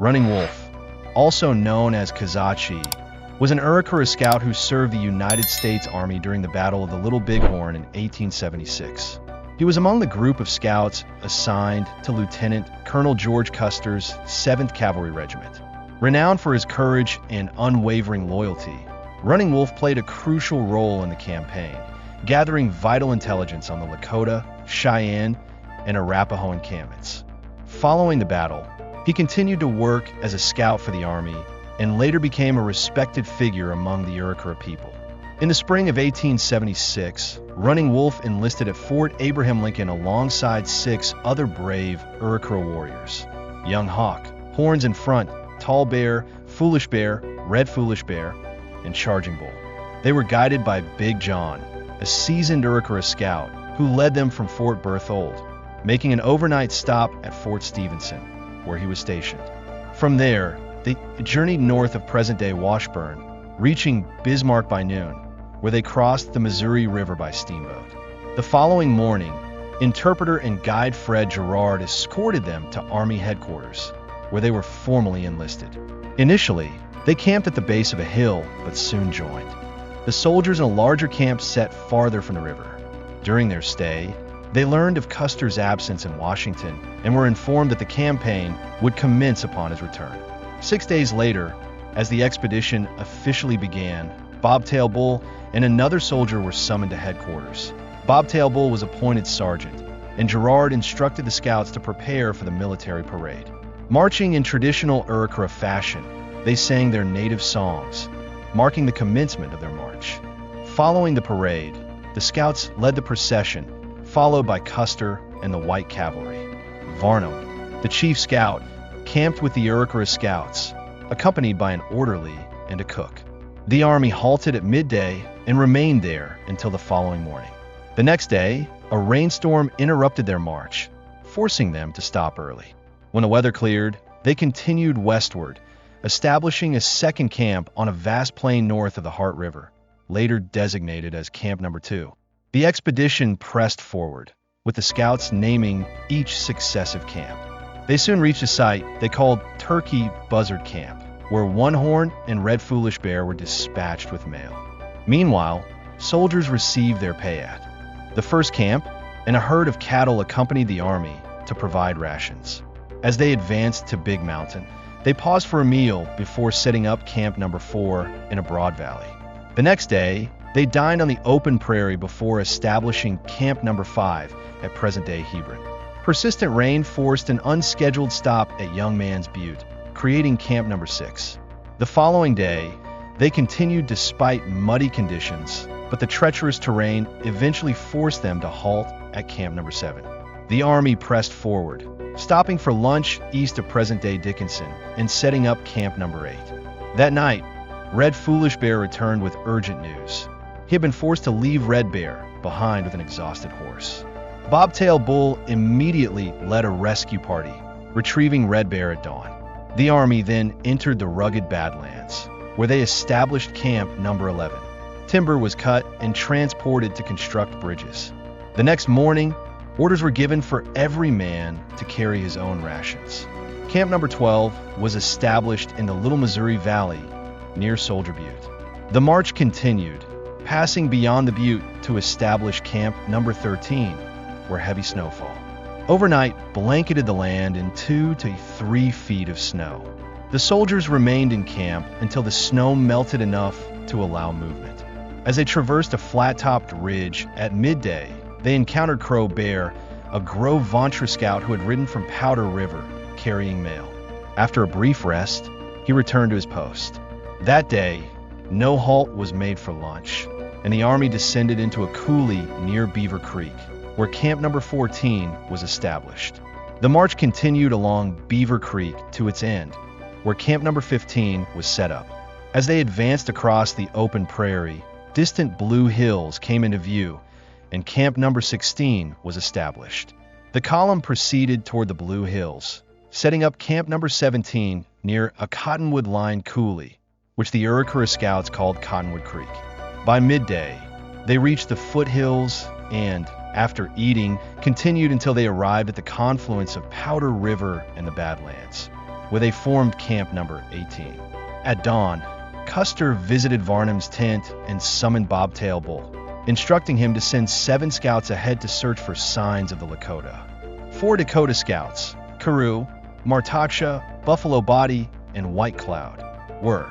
Running Wolf, also known as Kazachi, was an Arikara scout who served the United States Army during the Battle of the Little Bighorn in 1876. He was among the group of scouts assigned to Lieutenant Colonel George Custer's 7th Cavalry Regiment. Renowned for his courage and unwavering loyalty, Running Wolf played a crucial role in the campaign, gathering vital intelligence on the Lakota, Cheyenne, and Arapaho encampments. Following the battle, he continued to work as a scout for the Army and later became a respected figure among the Arikara people. In the spring of 1876, Running Wolf enlisted at Fort Abraham Lincoln alongside 6 other brave Arikara warriors: Young Hawk, Horns in Front, Tall Bear, Foolish Bear, Red Foolish Bear, and Charging Bull. They were guided by Big John, a seasoned Arikara scout who led them from Fort Berthold, making an overnight stop at Fort Stevenson, where he was stationed. From there, they journeyed north of present-day Washburn, reaching Bismarck by noon, where they crossed the Missouri River by steamboat. The following morning, interpreter and guide Fred Gerard escorted them to Army headquarters, where they were formally enlisted. Initially, they camped at the base of a hill, but soon joined the soldiers in a larger camp set farther from the river. During their stay, they learned of Custer's absence in Washington and were informed that the campaign would commence upon his return. 6 days later, as the expedition officially began, Bobtail Bull and another soldier were summoned to headquarters. Bobtail Bull was appointed sergeant, and Gerard instructed the scouts to prepare for the military parade. Marching in traditional Arikara fashion, they sang their native songs, marking the commencement of their march. Following the parade, the scouts led the procession, followed by Custer and the White Cavalry. Varnum, the chief scout, camped with the Arikara scouts, accompanied by an orderly and a cook. The army halted at midday and remained there until the following morning. The next day, a rainstorm interrupted their march, forcing them to stop early. When the weather cleared, they continued westward, establishing a second camp on a vast plain north of the Heart River, later designated as Camp No. 2. The expedition pressed forward, with the scouts naming each successive camp. They soon reached a site they called Turkey Buzzard Camp, where One Horn and Red Foolish Bear were dispatched with mail. Meanwhile, soldiers received their payat. The first camp and a herd of cattle accompanied the army to provide rations. As they advanced to Big Mountain, they paused for a meal before setting up Camp No. 4 in a broad valley. The next day, they dined on the open prairie before establishing Camp No. 5 at present-day Hebron. Persistent rain forced an unscheduled stop at Young Man's Butte, creating Camp No. 6. The following day, they continued despite muddy conditions, but the treacherous terrain eventually forced them to halt at Camp No. 7. The army pressed forward, stopping for lunch east of present-day Dickinson and setting up Camp No. 8. That night, Red Foolish Bear returned with urgent news. He had been forced to leave Red Bear behind with an exhausted horse. Bobtail Bull immediately led a rescue party, retrieving Red Bear at dawn. The army then entered the rugged Badlands, where they established Camp No. 11. Timber was cut and transported to construct bridges. The next morning, orders were given for every man to carry his own rations. Camp No. 12 was established in the Little Missouri Valley near Soldier Butte. The march continued, passing beyond the butte to establish Camp No. 13, where heavy snowfall overnight blanketed the land in 2 to 3 feet of snow. The soldiers remained in camp until the snow melted enough to allow movement. As they traversed a flat-topped ridge at midday, they encountered Crow Bear, a Gros Ventre scout who had ridden from Powder River carrying mail. After a brief rest, he returned to his post. That day, no halt was made for lunch, and the army descended into a coulee near Beaver Creek, where Camp No. 14 was established. The march continued along Beaver Creek to its end, where Camp No. 15 was set up. As they advanced across the open prairie, distant blue hills came into view, and Camp No. 16 was established. The column proceeded toward the Blue Hills, setting up Camp No. 17 near a cottonwood-lined coulee, which the Arikara scouts called Cottonwood Creek. By midday, they reached the foothills and, after eating, continued until they arrived at the confluence of Powder River and the Badlands, where they formed Camp Number 18. At dawn, Custer visited Varnum's tent and summoned Bobtail Bull, instructing him to send 7 scouts ahead to search for signs of the Lakota. 4 Dakota scouts, Carew, Martaksha, Buffalo Body, and White Cloud, were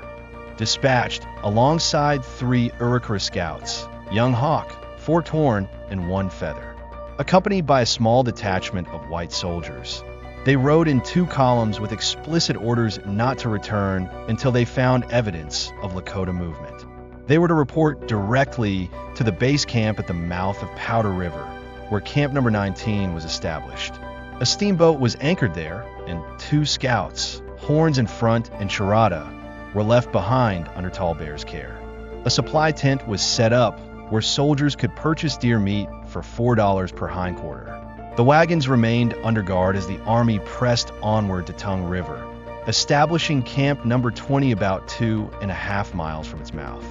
dispatched alongside 3 Arikara scouts, Young Hawk, 4 Torn, and 1 Feather, accompanied by a small detachment of white soldiers. They rode in 2 columns with explicit orders not to return until they found evidence of Lakota movement. They were to report directly to the base camp at the mouth of Powder River, where Camp Number 19 was established. A steamboat was anchored there, and 2 scouts, Horns in front and Charada, were left behind under Tall Bear's care. A supply tent was set up where soldiers could purchase deer meat for $4 per hindquarter. The wagons remained under guard as the army pressed onward to Tongue River, establishing Camp Number 20 about 2.5 miles from its mouth.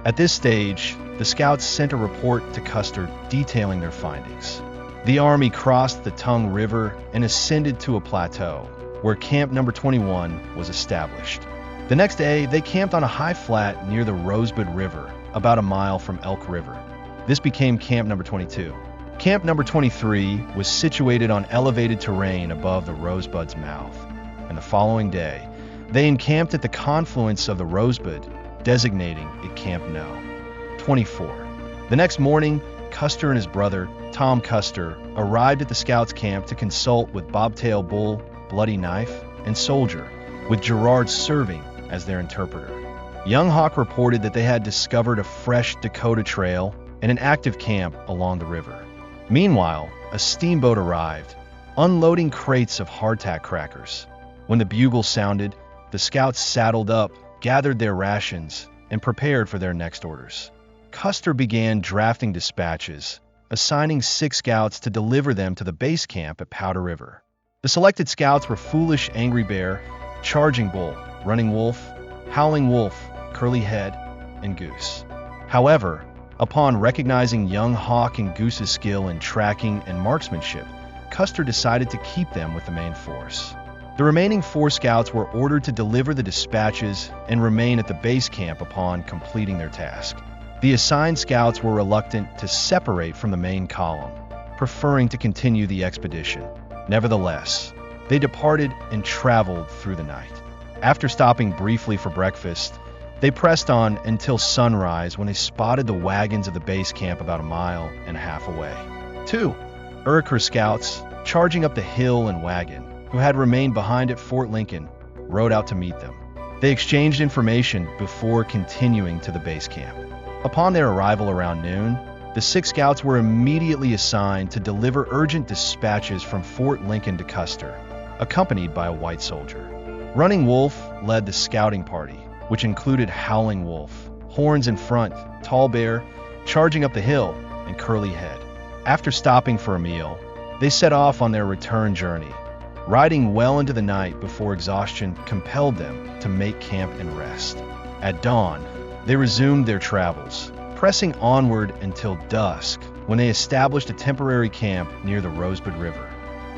At this stage, the scouts sent a report to Custer detailing their findings. The army crossed the Tongue River and ascended to a plateau, where Camp Number 21 was established. The next day, they camped on a high flat near the Rosebud River, about a mile from Elk River. This became Camp Number 22. Camp Number 23 was situated on elevated terrain above the Rosebud's mouth, and the following day, they encamped at the confluence of the Rosebud, designating it Camp No. 24. The next morning, Custer and his brother, Tom Custer, arrived at the scouts' camp to consult with Bobtail Bull, Bloody Knife, and Soldier, with Gerard serving as their interpreter. Young Hawk reported that they had discovered a fresh Dakota trail and an active camp along the river. Meanwhile, a steamboat arrived, unloading crates of hardtack crackers. When the bugle sounded, the scouts saddled up, gathered their rations, and prepared for their next orders. Custer began drafting dispatches, assigning 6 scouts to deliver them to the base camp at Powder River. The selected scouts were Foolish Angry Bear, Charging Bull, Running Wolf, Howling Wolf, Curly Head, and Goose. However, upon recognizing Young Hawk and Goose's skill in tracking and marksmanship, Custer decided to keep them with the main force. The remaining 4 scouts were ordered to deliver the dispatches and remain at the base camp upon completing their task. The assigned scouts were reluctant to separate from the main column, preferring to continue the expedition. Nevertheless, they departed and traveled through the night. After stopping briefly for breakfast, they pressed on until sunrise when they spotted the wagons of the base camp about 1.5 miles away. 2 Arikara scouts, charging up the hill and wagon, who had remained behind at Fort Lincoln, rode out to meet them. They exchanged information before continuing to the base camp. Upon their arrival around noon, the 6 scouts were immediately assigned to deliver urgent dispatches from Fort Lincoln to Custer, accompanied by a white soldier. Running Wolf led the scouting party, which included Howling Wolf, Horns in front, Tall Bear, Charging Up the Hill, and Curly Head. After stopping for a meal, they set off on their return journey, riding well into the night before exhaustion compelled them to make camp and rest. At dawn, they resumed their travels, pressing onward until dusk, when they established a temporary camp near the Rosebud River.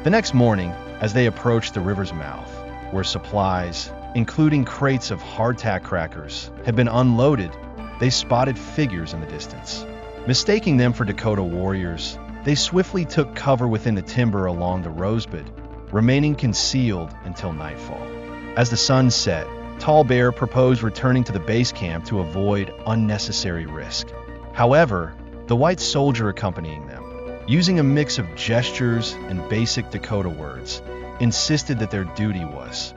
The next morning, as they approached the river's mouth, where supplies, including crates of hardtack crackers, had been unloaded, they spotted figures in the distance. Mistaking them for Dakota warriors, they swiftly took cover within the timber along the Rosebud, remaining concealed until nightfall. As the sun set, Tall Bear proposed returning to the base camp to avoid unnecessary risk. However, the white soldier accompanying them, using a mix of gestures and basic Dakota words, insisted that their duty was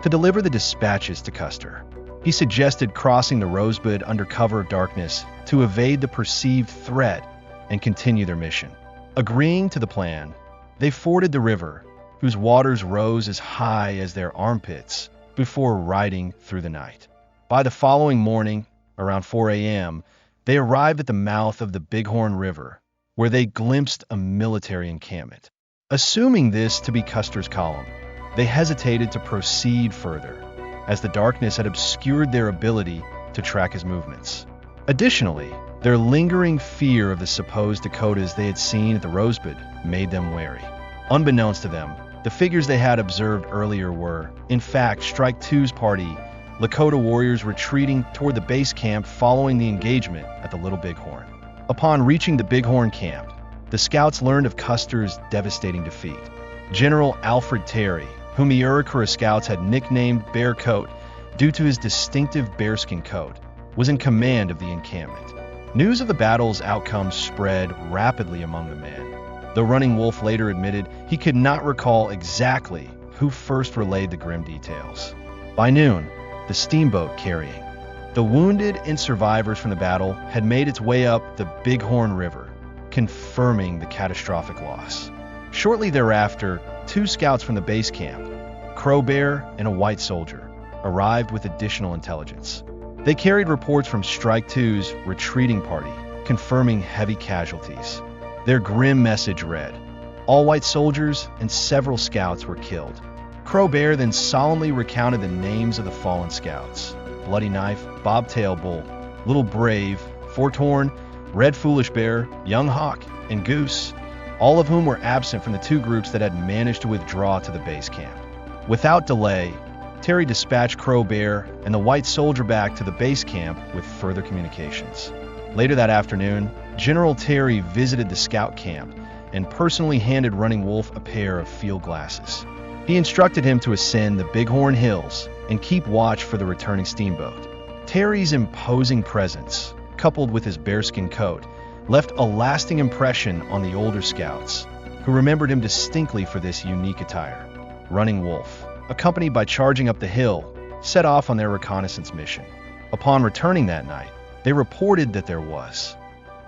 to deliver the dispatches to Custer. He suggested crossing the Rosebud under cover of darkness to evade the perceived threat and continue their mission. Agreeing to the plan, they forded the river, whose waters rose as high as their armpits, before riding through the night. By the following morning, around 4 a.m., they arrived at the mouth of the Bighorn River, where they glimpsed a military encampment. Assuming this to be Custer's column, they hesitated to proceed further, as the darkness had obscured their ability to track his movements. Additionally, their lingering fear of the supposed Dakotas they had seen at the Rosebud made them wary. Unbeknownst to them, The figures they had observed earlier were, in fact, Strike Two's party, Lakota warriors retreating toward the base camp following the engagement at the Little Bighorn. Upon reaching the Bighorn camp, the scouts learned of Custer's devastating defeat. General Alfred Terry, whom the Arikara scouts had nicknamed Bear Coat due to his distinctive bearskin coat, was in command of the encampment. News of the battle's outcome spread rapidly among the men, though Running Wolf later admitted he could not recall exactly who first relayed the grim details. By noon, the steamboat carrying the wounded and survivors from the battle had made its way up the Bighorn River, confirming the catastrophic loss. Shortly thereafter, 2 scouts from the base camp, Crow Bear and a white soldier, arrived with additional intelligence. They carried reports from Strike Two's retreating party, confirming heavy casualties. Their grim message read, "All white soldiers and several scouts were killed." Crow Bear then solemnly recounted the names of the fallen scouts: Bloody Knife, Bobtail Bull, Little Brave, Forthorn, Red Foolish Bear, Young Hawk, and Goose, all of whom were absent from the 2 groups that had managed to withdraw to the base camp. Without delay, Terry dispatched Crow Bear and the white soldier back to the base camp with further communications. Later that afternoon, General Terry visited the scout camp and personally handed Running Wolf a pair of field glasses. He instructed him to ascend the Bighorn Hills and keep watch for the returning steamboat. Terry's imposing presence, coupled with his bearskin coat, left a lasting impression on the older scouts, who remembered him distinctly for this unique attire. Running Wolf, accompanied by Charging Up the Hill, set off on their reconnaissance mission. Upon returning that night, they reported that there was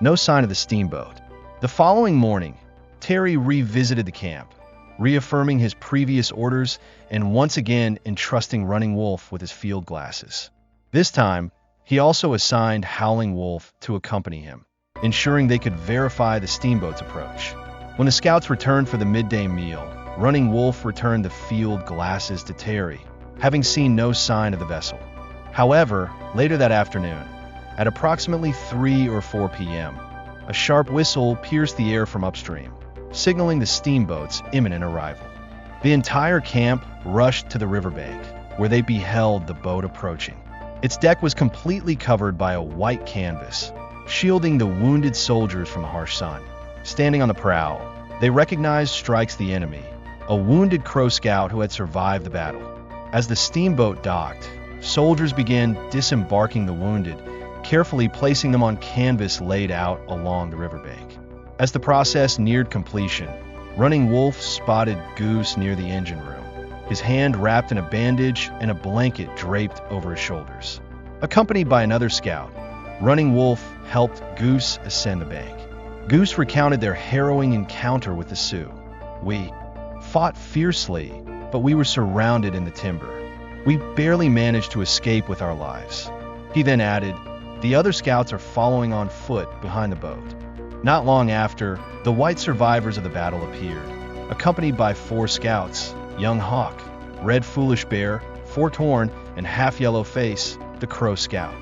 no sign of the steamboat. The following morning, Terry revisited the camp, reaffirming his previous orders and once again entrusting Running Wolf with his field glasses. This time, he also assigned Howling Wolf to accompany him, ensuring they could verify the steamboat's approach. When the scouts returned for the midday meal, Running Wolf returned the field glasses to Terry, having seen no sign of the vessel. However, later that afternoon, at approximately 3 or 4 p.m., a sharp whistle pierced the air from upstream, signaling the steamboat's imminent arrival. The entire camp rushed to the riverbank, where they beheld the boat approaching. Its deck was completely covered by a white canvas, shielding the wounded soldiers from the harsh sun. Standing on the prow, they recognized Strikes the enemy, a wounded Crow scout who had survived the battle. As the steamboat docked, soldiers began disembarking the wounded, carefully placing them on canvas laid out along the riverbank. As the process neared completion, Running Wolf spotted Goose near the engine room, his hand wrapped in a bandage and a blanket draped over his shoulders. Accompanied by another scout, Running Wolf helped Goose ascend the bank. Goose recounted their harrowing encounter with the Sioux. "We fought fiercely, but we were surrounded in the timber. We barely managed to escape with our lives." He then added, "The other scouts are following on foot behind the boat." Not long after, the white survivors of the battle appeared, accompanied by 4 scouts: Young Hawk, Red Foolish Bear, Forthorn, and Half Yellow Face, the Crow Scout.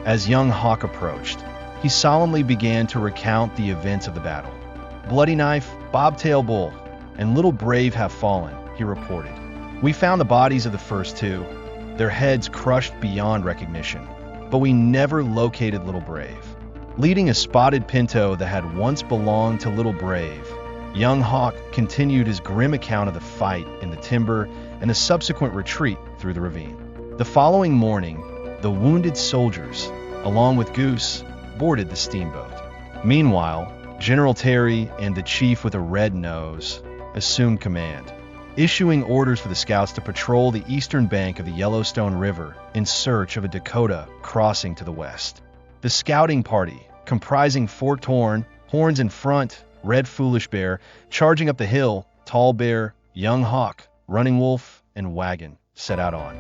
As Young Hawk approached, he solemnly began to recount the events of the battle. "Bloody Knife, Bobtail Bull, and Little Brave have fallen," he reported. "We found the bodies of the first 2, their heads crushed beyond recognition, but we never located Little Brave." Leading a spotted pinto that had once belonged to Little Brave, Young Hawk continued his grim account of the fight in the timber and the subsequent retreat through the ravine. The following morning, the wounded soldiers, along with Goose, boarded the steamboat. Meanwhile, General Terry and the chief with a red nose assumed command, issuing orders for the scouts to patrol the eastern bank of the Yellowstone River in search of a Dakota crossing to the west. The scouting party, comprising Forthorn, Horns in Front, Red Foolish Bear, Charging Up the Hill, Tall Bear, Young Hawk, Running Wolf, and Wagon, set out on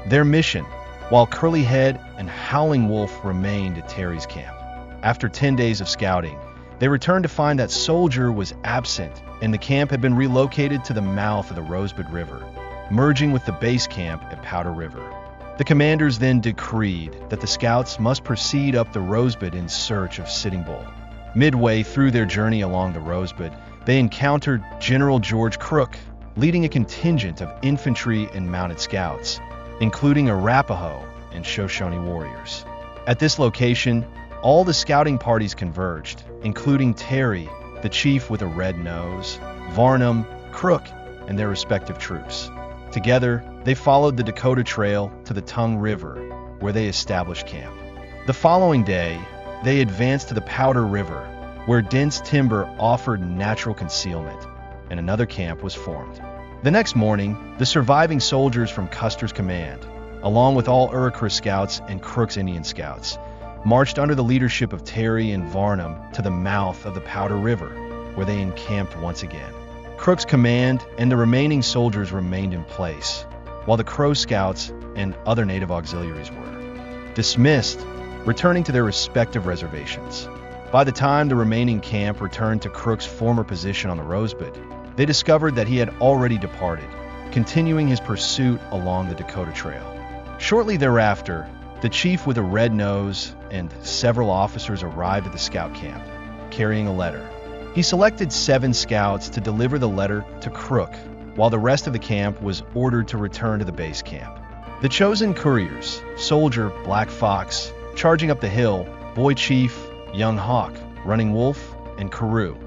their mission, while Curly Head and Howling Wolf remained at Terry's camp. After 10 days of scouting, they returned to find that Soldier was absent and the camp had been relocated to the mouth of the Rosebud River, merging with the base camp at Powder River. The commanders then decreed that the scouts must proceed up the Rosebud in search of Sitting Bull. Midway through their journey along the Rosebud, they encountered General George Crook, leading a contingent of infantry and mounted scouts, including Arapaho and Shoshone warriors. At this location, all the scouting parties converged, including Terry, the chief with a red nose, Varnum, Crook, and their respective troops. Together, they followed the Dakota Trail to the Tongue River, where they established camp. The following day, they advanced to the Powder River, where dense timber offered natural concealment, and another camp was formed. The next morning, the surviving soldiers from Custer's command, along with all Arikara scouts and Crook's Indian scouts, marched under the leadership of Terry and Varnum to the mouth of the Powder River, where they encamped once again. Crook's command and the remaining soldiers remained in place, while the Crow scouts and other native auxiliaries were dismissed, returning to their respective reservations. By the time the remaining camp returned to Crook's former position on the Rosebud, they discovered that he had already departed, continuing his pursuit along the Dakota Trail. Shortly thereafter, the chief with a red nose and several officers arrived at the scout camp, carrying a letter. He selected 7 scouts to deliver the letter to Crook, while the rest of the camp was ordered to return to the base camp. The chosen couriers, Soldier, Black Fox, Charging Up the Hill, Boy Chief, Young Hawk, Running Wolf, and Carew,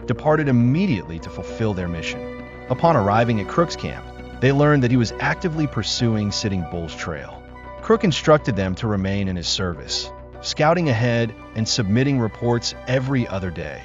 departed immediately to fulfill their mission. Upon arriving at Crook's camp, they learned that he was actively pursuing Sitting Bull's trail. Crook instructed them to remain in his service, scouting ahead and submitting reports every other day,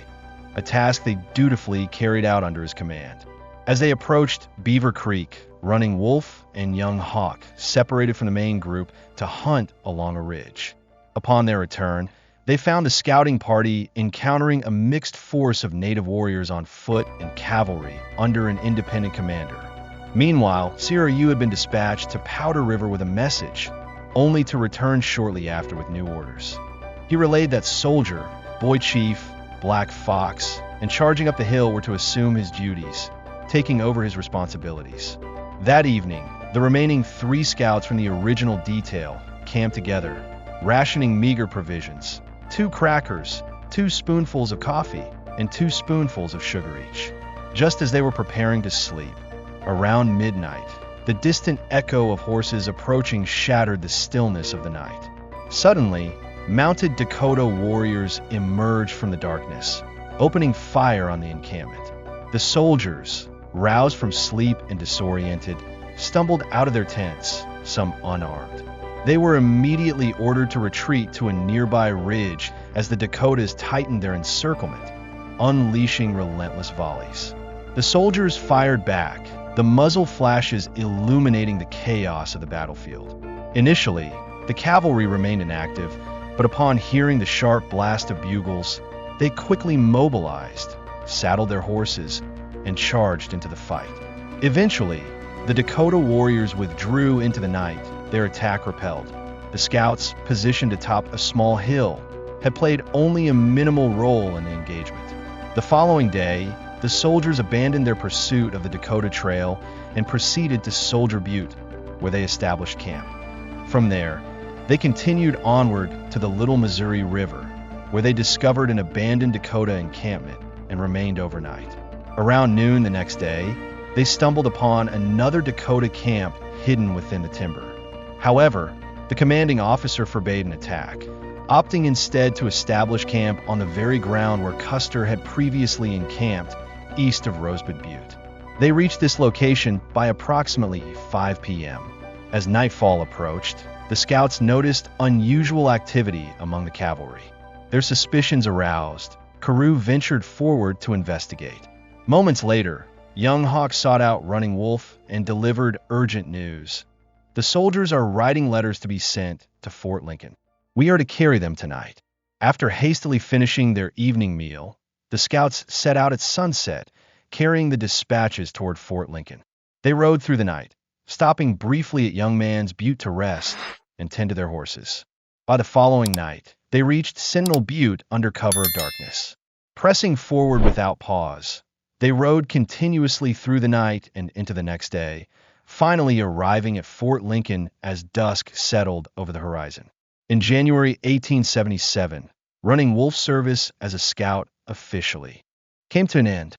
a task they dutifully carried out under his command. As they approached Beaver Creek, Running Wolf and Young Hawk separated from the main group to hunt along a ridge. Upon their return, they found the scouting party encountering a mixed force of native warriors on foot and cavalry under an independent commander. Meanwhile, Sierra U had been dispatched to Powder River with a message, only to return shortly after with new orders. He relayed that Soldier, Boy Chief, Black Fox, and Charging Up the Hill were to assume his duties, taking over his responsibilities. That evening, the remaining 3 scouts from the original detail camped together, rationing meager provisions, 2 crackers, 2 spoonfuls of coffee, and 2 spoonfuls of sugar each. Just as they were preparing to sleep, around midnight, the distant echo of horses approaching shattered the stillness of the night. Suddenly, mounted Dakota warriors emerged from the darkness, opening fire on the encampment. The soldiers, roused from sleep and disoriented, stumbled out of their tents, some unarmed. They were immediately ordered to retreat to a nearby ridge as the Dakotas tightened their encirclement, unleashing relentless volleys. The soldiers fired back, the muzzle flashes illuminating the chaos of the battlefield. Initially, the cavalry remained inactive, but upon hearing the sharp blast of bugles, they quickly mobilized, saddled their horses, and charged into the fight. Eventually, the Dakota warriors withdrew into the night, their attack repelled. The scouts, positioned atop a small hill, had played only a minimal role in the engagement. The following day, the soldiers abandoned their pursuit of the Dakota Trail and proceeded to Soldier Butte, where they established camp. From there, they continued onward to the Little Missouri River, where they discovered an abandoned Dakota encampment and remained overnight. Around noon the next day, they stumbled upon another Dakota camp hidden within the timber. However, the commanding officer forbade an attack, opting instead to establish camp on the very ground where Custer had previously encamped, east of Rosebud Butte. They reached this location by approximately 5 p.m. As nightfall approached, the scouts noticed unusual activity among the cavalry. Their suspicions aroused, Carew ventured forward to investigate. Moments later, Young Hawk sought out Running Wolf and delivered urgent news. The soldiers are writing letters to be sent to Fort Lincoln. We are to carry them tonight. After hastily finishing their evening meal, the scouts set out at sunset, carrying the dispatches toward Fort Lincoln. They rode through the night, stopping briefly at Young Man's Butte to rest and tend to their horses. By the following night, they reached Sentinel Butte under cover of darkness. Pressing forward without pause, they rode continuously through the night and into the next day, finally arriving at Fort Lincoln as dusk settled over the horizon. In January 1877, Running Wolf's service as a scout officially came to an end.